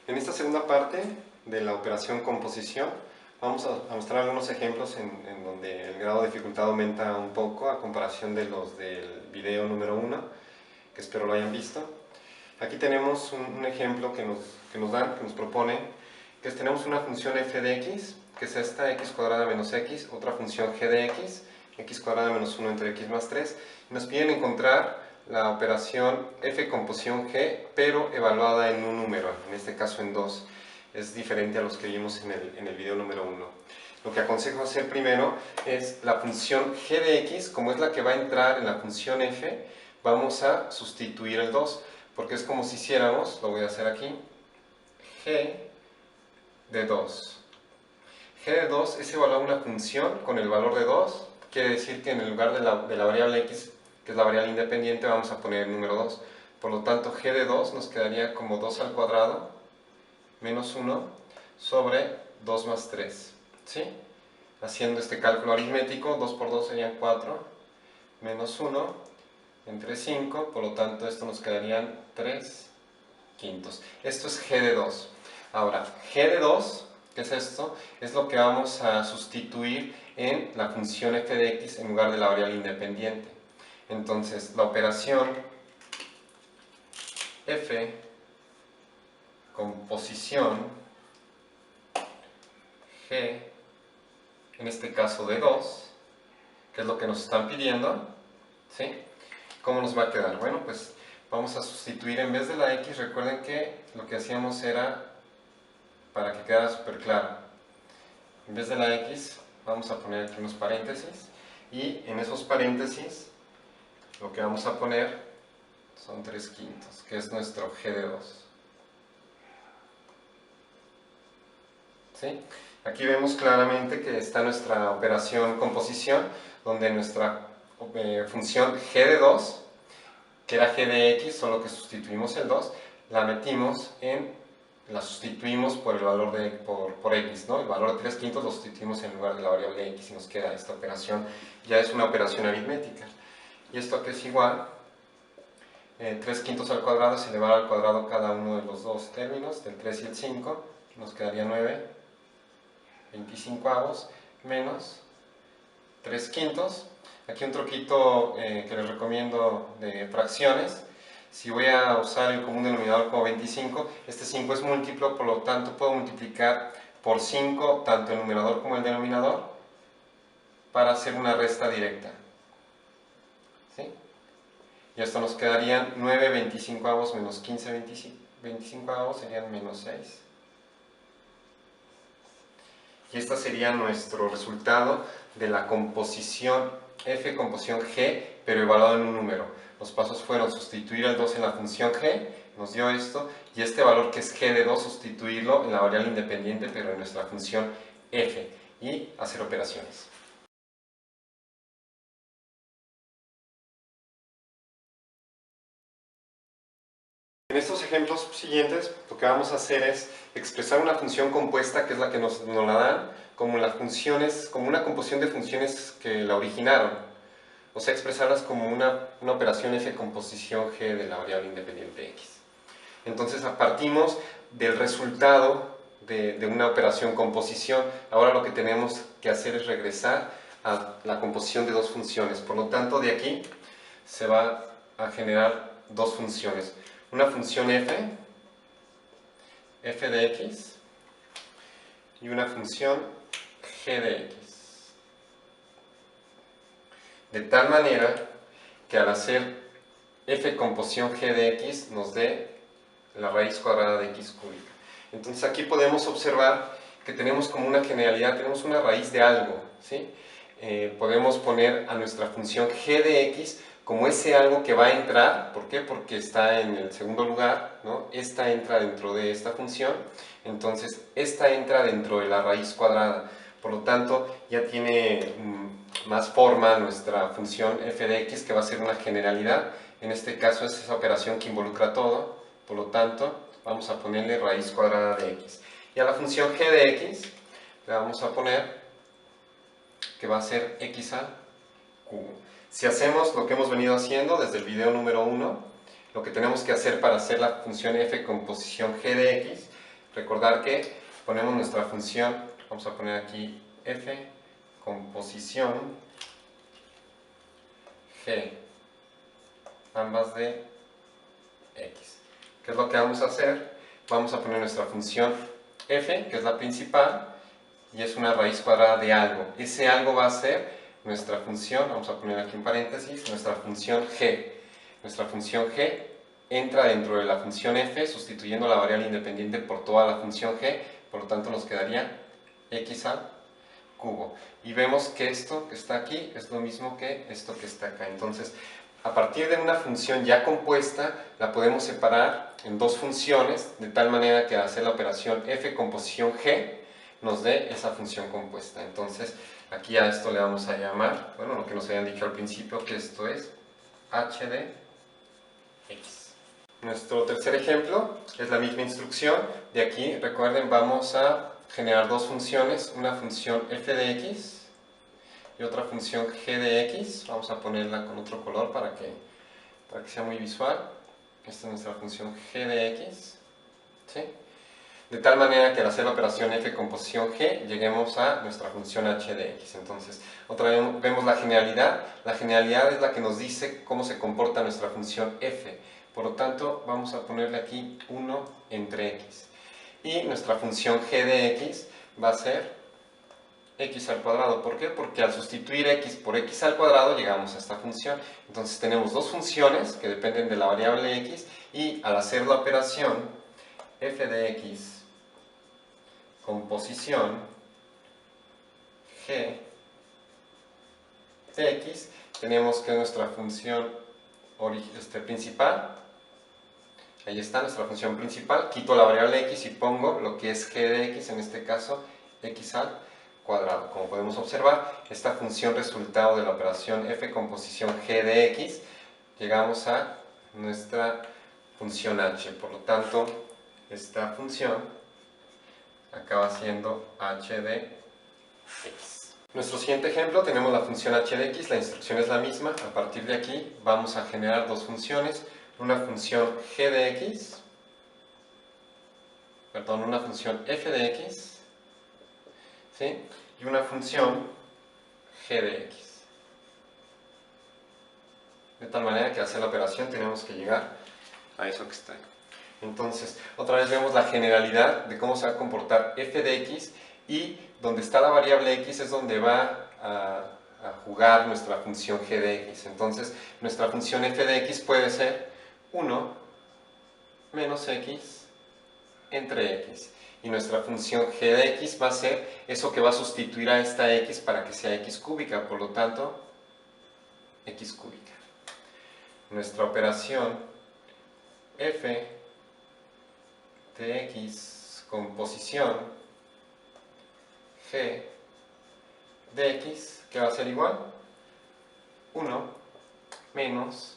En esta segunda parte de la operación composición vamos a mostrar algunos ejemplos en donde el grado de dificultad aumenta un poco a comparación de los del video número 1, que espero lo hayan visto. Aquí tenemos un ejemplo que nos propone, que es tenemos una función f de x, que es esta, x cuadrada menos x, otra función g de x cuadrada menos 1 entre x más 3, y nos piden encontrar la operación f composición g, pero evaluada en un número, en este caso en 2. Es diferente a los que vimos en el video número 1. Lo que aconsejo hacer primero es la función g de x, como es la que va a entrar en la función f, vamos a sustituir el 2, porque es como si hiciéramos, lo voy a hacer aquí, g de 2. G de 2 es evaluar una función con el valor de 2, quiere decir que en el lugar de la variable x, que es la variable independiente, vamos a poner el número 2. Por lo tanto, g de 2 nos quedaría como 2 al cuadrado menos 1 sobre 2 más 3. ¿Sí? Haciendo este cálculo aritmético, 2 por 2 serían 4, menos 1 entre 5, por lo tanto esto nos quedarían 3 quintos. Esto es g de 2. Ahora, g de 2, ¿qué es esto? Es lo que vamos a sustituir en la función f de x en lugar de la variable independiente. Entonces, la operación f composición g, en este caso de 2, que es lo que nos están pidiendo, ¿sí? ¿Cómo nos va a quedar? Bueno, pues vamos a sustituir en vez de la x, recuerden que lo que hacíamos era, para que quedara súper claro, en vez de la x vamos a poner aquí unos paréntesis, y en esos paréntesis lo que vamos a poner son 3 quintos, que es nuestro g de 2. ¿Sí? Aquí vemos claramente que está nuestra operación composición, donde nuestra función g de 2, que era g de x, solo que sustituimos el 2, la sustituimos por el valor por x, ¿no? El valor de 3 quintos lo sustituimos en lugar de la variable x y nos queda esta operación. Ya es una operación aritmética. Y esto que es igual, 3 quintos al cuadrado es elevar al cuadrado cada uno de los dos términos, del 3 y el 5, nos quedaría 9 25avos menos 3 quintos. Aquí un truquito que les recomiendo de fracciones. Si voy a usar el común denominador como 25, este 5 es múltiplo, por lo tanto puedo multiplicar por 5 tanto el numerador como el denominador para hacer una resta directa. ¿Sí? Y esto nos quedarían 9 25avos menos 15 25avos serían menos 6. Y este sería nuestro resultado de la composición f composición g, pero evaluado en un número. Los pasos fueron sustituir el 2 en la función g, nos dio esto, y este valor que es g de 2, sustituirlo en la variable independiente, pero en nuestra función f, y hacer operaciones. En estos ejemplos siguientes, lo que vamos a hacer es expresar una función compuesta, que es la que nos la dan, como una composición de funciones que la originaron. O sea, expresarlas como una operación f composición g de la variable independiente x. Entonces, partimos del resultado de una operación composición. Ahora lo que tenemos que hacer es regresar a la composición de dos funciones. Por lo tanto, de aquí se va a generar dos funciones. Una función f de x, y una función g de x. De tal manera que al hacer f composición g de x nos dé la raíz cuadrada de x cúbica. Entonces aquí podemos observar que tenemos como una generalidad, tenemos una raíz de algo, ¿sí? Podemos poner a nuestra función g de x como ese algo que va a entrar. ¿Por qué? Porque está en el segundo lugar, ¿no? Esta entra dentro de esta función, entonces esta entra dentro de la raíz cuadrada. Por lo tanto, ya tiene más forma nuestra función f de x, que va a ser una generalidad. En este caso es esa operación que involucra todo, por lo tanto vamos a ponerle raíz cuadrada de x. Y a la función g de x le vamos a poner que va a ser x al cubo. Si hacemos lo que hemos venido haciendo desde el video número 1, lo que tenemos que hacer para hacer la función f composición g de x Recordar que ponemos nuestra función, vamos a poner aquí f composición g, ambas de x. ¿Qué es lo que vamos a hacer? Vamos a poner nuestra función f, que es la principal, y es una raíz cuadrada de algo. Ese algo va a ser nuestra función, vamos a poner aquí en paréntesis, nuestra función g. Nuestra función g entra dentro de la función f, sustituyendo la variable independiente por toda la función g, por lo tanto nos quedaría x al cubo. Y vemos que esto que está aquí es lo mismo que esto que está acá. Entonces, a partir de una función ya compuesta, la podemos separar en dos funciones, de tal manera que al hacer la operación f composición g, nos dé esa función compuesta. Entonces, aquí a esto le vamos a llamar, bueno, lo que nos habían dicho al principio, que esto es h de x. Nuestro tercer ejemplo es la misma instrucción. De aquí, recuerden, vamos a generar dos funciones, una función f de x y otra función g de x. Vamos a ponerla con otro color para que sea muy visual. Esta es nuestra función g de x, ¿sí? De tal manera que al hacer la operación f composición g, lleguemos a nuestra función h de x. Entonces, otra vez vemos la generalidad. La generalidad es la que nos dice cómo se comporta nuestra función f. Por lo tanto, vamos a ponerle aquí 1 entre x. Y nuestra función g de x va a ser x al cuadrado. ¿Por qué? Porque al sustituir x por x al cuadrado llegamos a esta función. Entonces tenemos dos funciones que dependen de la variable x, y al hacer la operación f de x composición g de x, tenemos que nuestra función principal, ahí está nuestra función principal, quito la variable x y pongo lo que es g de x, en este caso x al cuadrado. Como podemos observar, esta función resultado de la operación f composición g de x, llegamos a nuestra función h. Por lo tanto, esta función acaba siendo h de x. Nuestro siguiente ejemplo, tenemos la función h de x, la instrucción es la misma. A partir de aquí vamos a generar dos funciones, una función g de x, perdón, una función f de x, ¿sí? Y una función g de x. De tal manera que al hacer la operación tenemos que llegar a eso que está ahí. Entonces, otra vez vemos la generalidad de cómo se va a comportar f de x, y donde está la variable x es donde va a jugar nuestra función g de x. Entonces, nuestra función f de x puede ser 1 menos x entre x. Y nuestra función g de x va a ser eso que va a sustituir a esta x para que sea x cúbica, por lo tanto, x cúbica. Nuestra operación f de x composición g de x, que va a ser igual 1 menos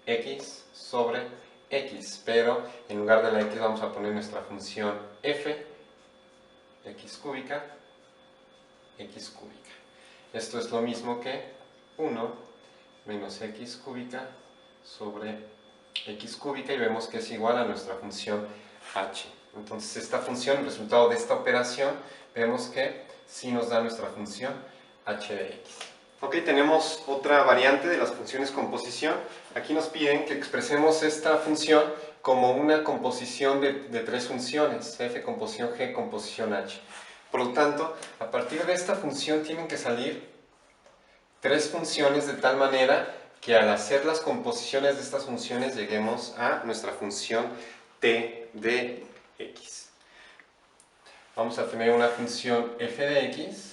x sobre x, pero en lugar de la x vamos a poner nuestra función f x cúbica, x cúbica. Esto es lo mismo que 1 menos x cúbica sobre x cúbica, y vemos que es igual a nuestra función h. Entonces esta función, el resultado de esta operación, vemos que sí nos da nuestra función h de x. Ok, tenemos otra variante de las funciones composición. Aquí nos piden que expresemos esta función como una composición de tres funciones, f composición g composición h. Por lo tanto, a partir de esta función tienen que salir tres funciones, de tal manera que al hacer las composiciones de estas funciones lleguemos a nuestra función t de x. Vamos a tener una función f de x,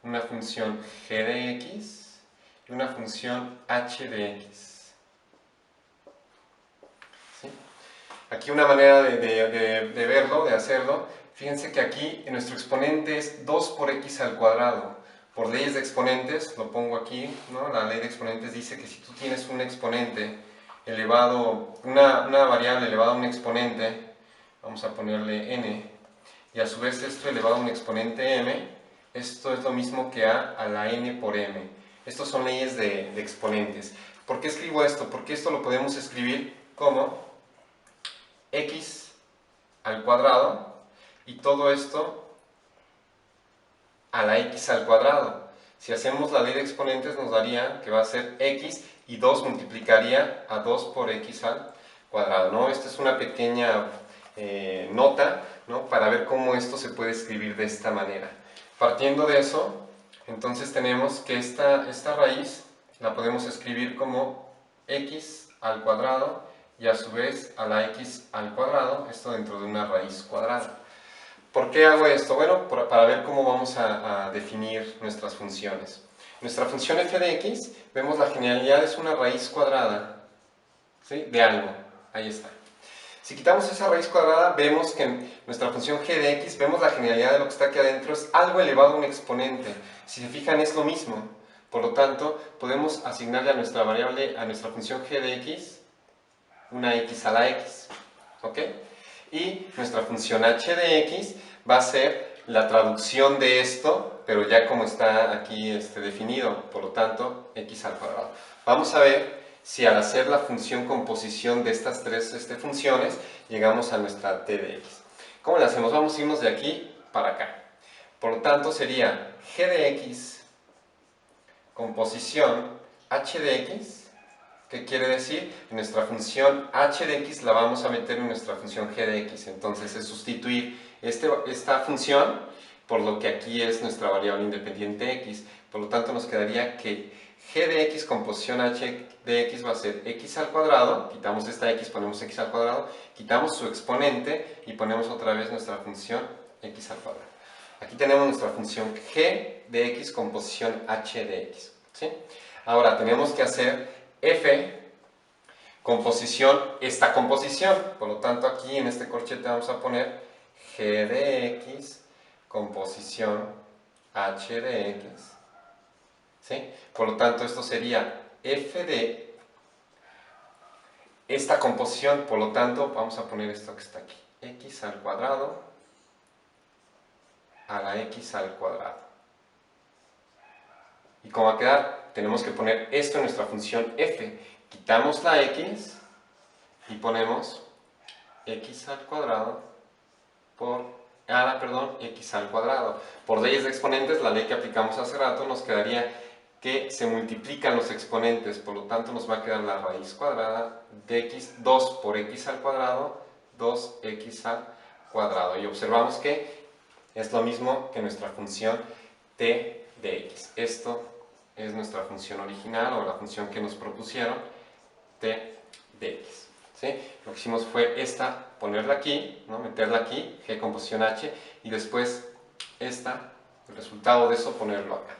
una función g de x y una función h de x. ¿Sí? Aquí una manera de verlo, de hacerlo, fíjense que aquí nuestro exponente es 2 por x al cuadrado. Por leyes de exponentes, lo pongo aquí, ¿no? La ley de exponentes dice que si tú tienes un exponente elevado, una variable elevada a un exponente, vamos a ponerle n, y a su vez esto elevado a un exponente m, esto es lo mismo que a la n por m. Estos son leyes de exponentes. ¿Por qué escribo esto? Porque esto lo podemos escribir como x al cuadrado y todo esto a la x al cuadrado. Si hacemos la ley de exponentes nos daría que va a ser x y 2 multiplicaría a 2 por x al cuadrado, ¿no? Esta es una pequeña nota, ¿no? Para ver cómo esto se puede escribir de esta manera. Partiendo de eso, entonces tenemos que esta raíz la podemos escribir como x al cuadrado y a su vez a la x al cuadrado, esto dentro de una raíz cuadrada. ¿Por qué hago esto? Bueno, para ver cómo vamos a definir nuestras funciones. Nuestra función f de x, vemos la generalidad es una raíz cuadrada, ¿sí? De algo, ahí está. Si quitamos esa raíz cuadrada, vemos que en nuestra función g de x, vemos la generalidad de lo que está aquí adentro, es algo elevado a un exponente. Si se fijan, es lo mismo. Por lo tanto, podemos asignarle a nuestra variable, a nuestra función g de x, una x a la x. ¿Ok? Y nuestra función h de x va a ser la traducción de esto, pero ya como está aquí definido, por lo tanto, x al cuadrado. Vamos a ver si al hacer la función composición de estas tres funciones, llegamos a nuestra t de x. ¿Cómo le hacemos? Vamos a irnos de aquí para acá. Por lo tanto, sería g de x composición h de x. ¿Qué quiere decir? Nuestra función h de x la vamos a meter en nuestra función g de x. Entonces es sustituir esta función por lo que aquí es nuestra variable independiente x. Por lo tanto nos quedaría que g de x composición h de x va a ser x al cuadrado. Quitamos esta x, ponemos x al cuadrado. Quitamos su exponente y ponemos otra vez nuestra función x al cuadrado. Aquí tenemos nuestra función g de x composición h de x. ¿Sí? Ahora tenemos que hacer f composición, esta composición. Por lo tanto, aquí en este corchete vamos a poner g de x composición h de x. ¿Sí? Por lo tanto, esto sería f de esta composición. Por lo tanto, vamos a poner esto que está aquí. X al cuadrado a la x al cuadrado. ¿Y cómo va a quedar? Tenemos que poner esto en nuestra función f. Quitamos la x y ponemos x al cuadrado por, x al cuadrado. Por leyes de exponentes, la ley que aplicamos hace rato, nos quedaría que se multiplican los exponentes, por lo tanto nos va a quedar la raíz cuadrada de x, 2 por x al cuadrado, 2x al cuadrado. Y observamos que es lo mismo que nuestra función t de x. Esto es nuestra función original o la función que nos propusieron, t de x. ¿Sí? Lo que hicimos fue ponerla aquí, ¿no? Meterla aquí, g composición h, y después el resultado de eso ponerlo acá.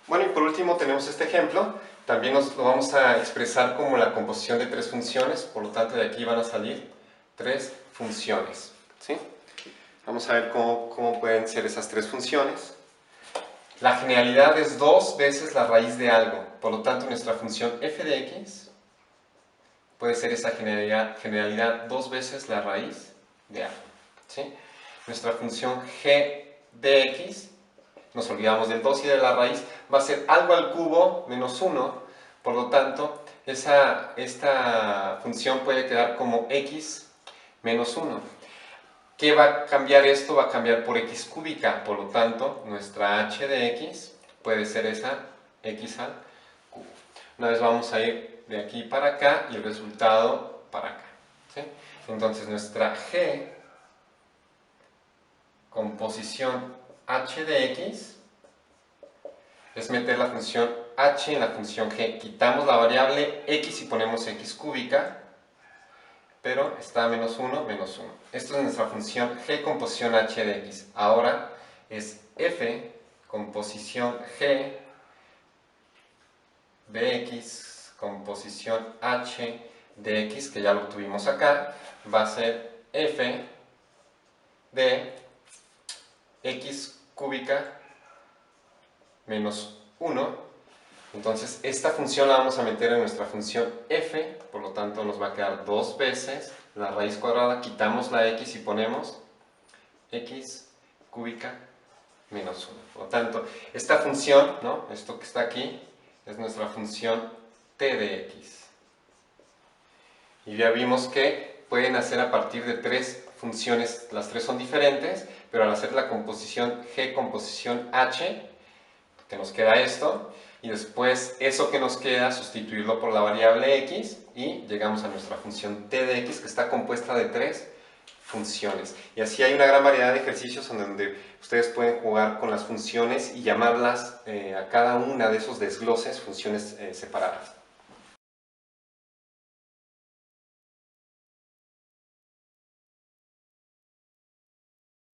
Bueno, y por último tenemos este ejemplo. También lo vamos a expresar como la composición de tres funciones, por lo tanto de aquí van a salir tres funciones. ¿Sí? Vamos a ver cómo pueden ser esas tres funciones. La generalidad es 2 veces la raíz de algo, por lo tanto nuestra función f de x puede ser esa generalidad 2 veces la raíz de algo. ¿Sí? Nuestra función g de x, nos olvidamos del 2 y de la raíz, va a ser algo al cubo menos 1, por lo tanto esta función puede quedar como x menos 1. ¿Qué va a cambiar esto? Va a cambiar por x cúbica, por lo tanto nuestra h de x puede ser esa x al cubo. Una vez vamos a ir de aquí para acá y el resultado para acá. ¿Sí? Entonces nuestra g composición h de x es meter la función h en la función g. Quitamos la variable x y ponemos x cúbica, pero está menos 1, menos 1. Esto es nuestra función g composición h de x. Ahora es f composición g de x composición h de x, que ya lo tuvimos acá, va a ser f de x cúbica menos 1. Entonces esta función la vamos a meter en nuestra función f, por lo tanto nos va a quedar 2 veces la raíz cuadrada, quitamos la x y ponemos x cúbica menos 1. Por lo tanto, esta función, ¿no? Esto que está aquí, es nuestra función t de x. Y ya vimos que pueden hacer a partir de tres funciones, las tres son diferentes, pero al hacer la composición G, composición H, que nos queda esto, y después eso que nos queda, sustituirlo por la variable x, y llegamos a nuestra función t de x, que está compuesta de tres funciones. Y así hay una gran variedad de ejercicios en donde ustedes pueden jugar con las funciones y llamarlas a cada una de esos desgloses funciones separadas.